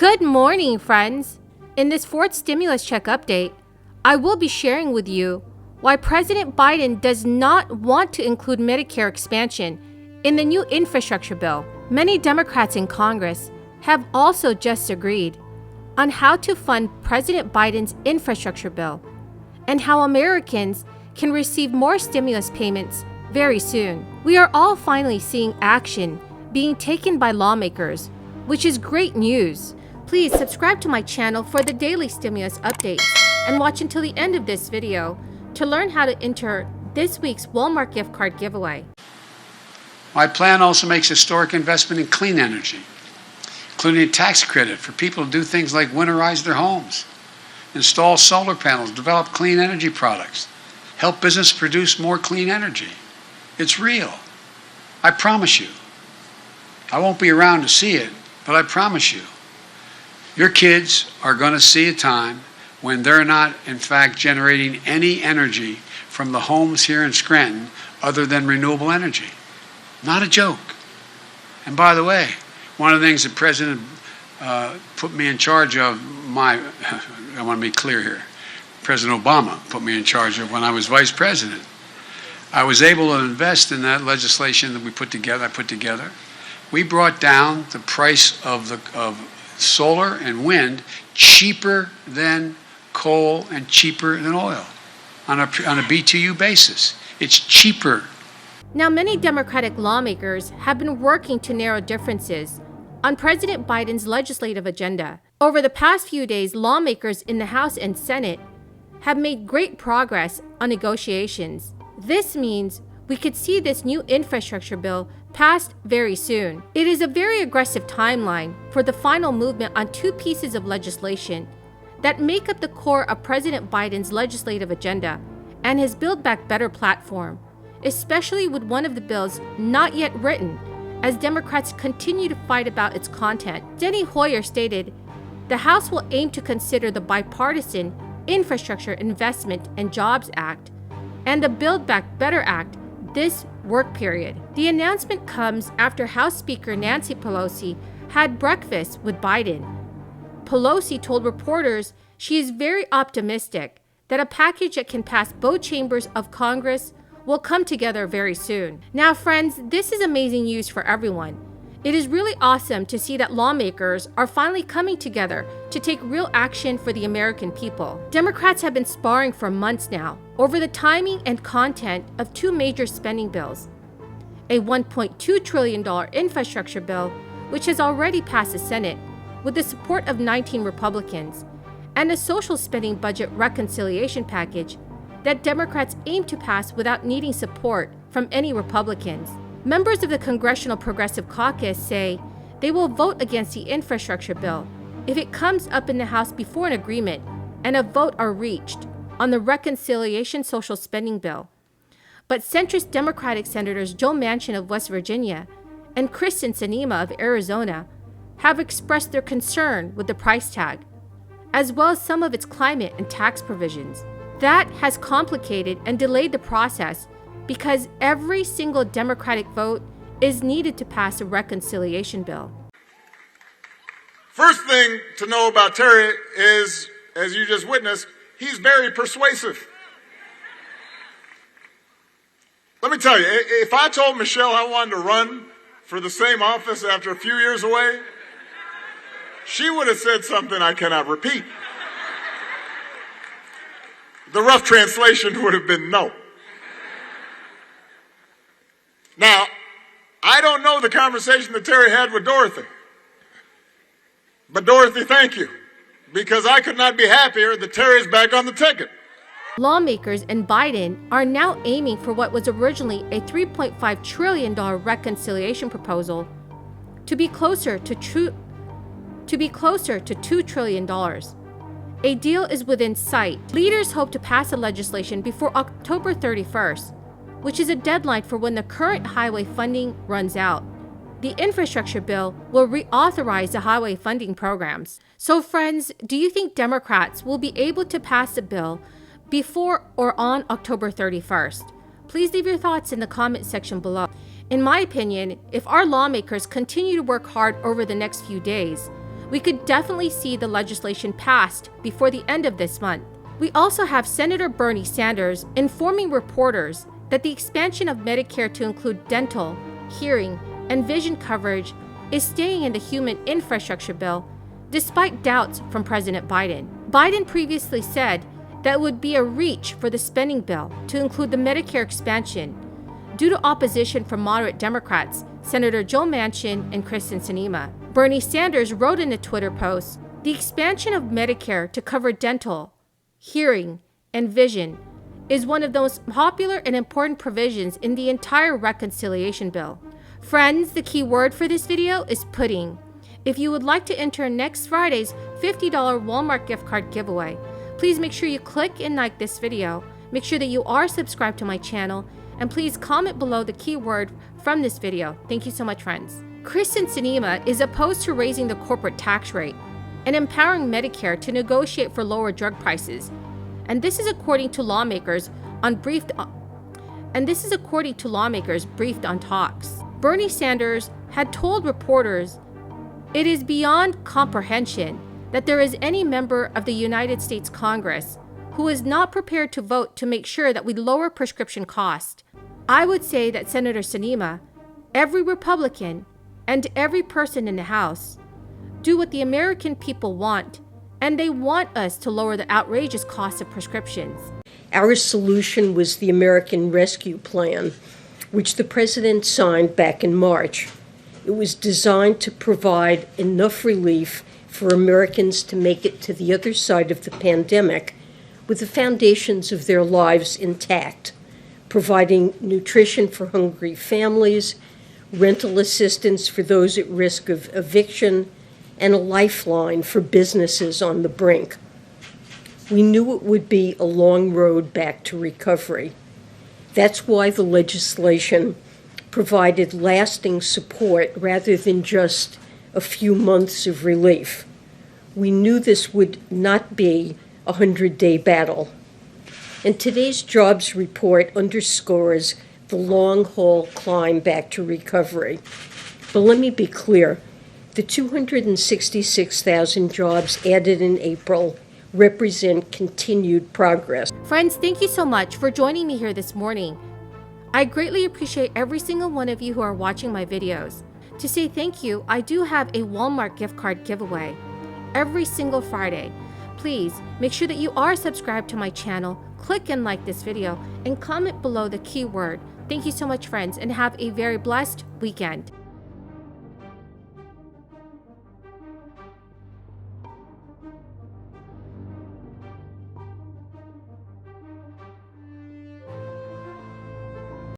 Good morning, friends! In this fourth stimulus check update, I will be sharing with you why President Biden does not want to include Medicare expansion in the new infrastructure bill. Many Democrats in Congress have also just agreed on how to fund President Biden's infrastructure bill and how Americans can receive more stimulus payments very soon. We are all finally seeing action being taken by lawmakers, which is great news. Please subscribe to my channel for the daily stimulus updates and watch until the end of this video to learn how to enter this week's Walmart gift card giveaway. My plan also makes historic investment in clean energy, including a tax credit for people to do things like winterize their homes, install solar panels, develop clean energy products, help business produce more clean energy. It's real. I promise you. I won't be around to see it, but I promise you. Your kids are going to see a time when they're not, in fact, generating any energy from the homes here in Scranton other than renewable energy. Not a joke. And by the way, one of the things the President put me in charge of, I want to be clear here, President Obama put me in charge of when I was Vice President. I was able to invest in that legislation that I put together. We brought down the price of solar and wind cheaper than coal and cheaper than oil on a BTU basis. It's cheaper. Now, many Democratic lawmakers have been working to narrow differences on President Biden's legislative agenda. Over the past few days, lawmakers in the House and Senate have made great progress on negotiations. This means we could see this new infrastructure bill passed very soon. It is a very aggressive timeline for the final movement on two pieces of legislation that make up the core of President Biden's legislative agenda and his Build Back Better platform, especially with one of the bills not yet written, as Democrats continue to fight about its content. Steny Hoyer stated, "The House will aim to consider the bipartisan Infrastructure Investment and Jobs Act and the Build Back Better Act this work period." The announcement comes after House Speaker Nancy Pelosi had breakfast with Biden. Pelosi told reporters she is very optimistic that a package that can pass both chambers of Congress will come together very soon. Now, friends, this is amazing news for everyone. It is really awesome to see that lawmakers are finally coming together to take real action for the American people. Democrats have been sparring for months now over the timing and content of two major spending bills: a $1.2 trillion infrastructure bill, which has already passed the Senate with the support of 19 Republicans, and a social spending budget reconciliation package that Democrats aim to pass without needing support from any Republicans. Members of the Congressional Progressive Caucus say they will vote against the infrastructure bill if it comes up in the House before an agreement and a vote are reached on the reconciliation social spending bill. But centrist Democratic Senators Joe Manchin of West Virginia and Kristen Sinema of Arizona have expressed their concern with the price tag, as well as some of its climate and tax provisions. That has complicated and delayed the process because every single Democratic vote is needed to pass a reconciliation bill. First thing to know about Terry is, as you just witnessed, he's very persuasive. Let me tell you, if I told Michelle I wanted to run for the same office after a few years away, she would have said something I cannot repeat. The rough translation would have been no. Now, I don't know the conversation that Terry had with Dorothy. But Dorothy, thank you, because I could not be happier that Terry's back on the ticket. Lawmakers and Biden are now aiming for what was originally a $3.5 trillion reconciliation proposal to be closer to $2 trillion. A deal is within sight. Leaders hope to pass the legislation before October 31st, which is a deadline for when the current highway funding runs out. The infrastructure bill will reauthorize the highway funding programs. So friends, do you think Democrats will be able to pass the bill before or on October 31st? Please leave your thoughts in the comment section below. In my opinion, if our lawmakers continue to work hard over the next few days, we could definitely see the legislation passed before the end of this month. We also have Senator Bernie Sanders informing reporters that the expansion of Medicare to include dental, hearing, and vision coverage is staying in the human infrastructure bill, despite doubts from President Biden. Biden previously said that it would be a reach for the spending bill to include the Medicare expansion due to opposition from moderate Democrats, Senator Joe Manchin and Kristen Sinema. Bernie Sanders wrote in a Twitter post, "The expansion of Medicare to cover dental, hearing, and vision is one of the most popular and important provisions in the entire reconciliation bill." Friends, the key word for this video is pudding. If you would like to enter next Friday's $50 Walmart gift card giveaway, please make sure you click and like this video, make sure that you are subscribed to my channel, and please comment below the keyword from this video. Thank you so much, friends. Kristen Sinema is opposed to raising the corporate tax rate and empowering Medicare to negotiate for lower drug prices. And this is according to lawmakers briefed on talks. Bernie Sanders had told reporters, "It is beyond comprehension that there is any member of the United States Congress who is not prepared to vote to make sure that we lower prescription costs." I would say that Senator Sinema, every Republican, and every person in the House do what the American people want, and they want us to lower the outrageous cost of prescriptions. Our solution was the American Rescue Plan, which the President signed back in March. It was designed to provide enough relief for Americans to make it to the other side of the pandemic with the foundations of their lives intact, providing nutrition for hungry families, rental assistance for those at risk of eviction, and a lifeline for businesses on the brink. We knew it would be a long road back to recovery. That's why the legislation provided lasting support rather than just a few months of relief. We knew this would not be a 100-day battle. And today's jobs report underscores the long-haul climb back to recovery. But let me be clear, the 266,000 jobs added in April represent continued progress. Friends, thank you so much for joining me here this morning. I greatly appreciate every single one of you who are watching my videos. To say thank you, I do have a Walmart gift card giveaway every single Friday. Please make sure that you are subscribed to my channel, click and like this video, and comment below the keyword. Thank you so much, friends, and have a very blessed weekend.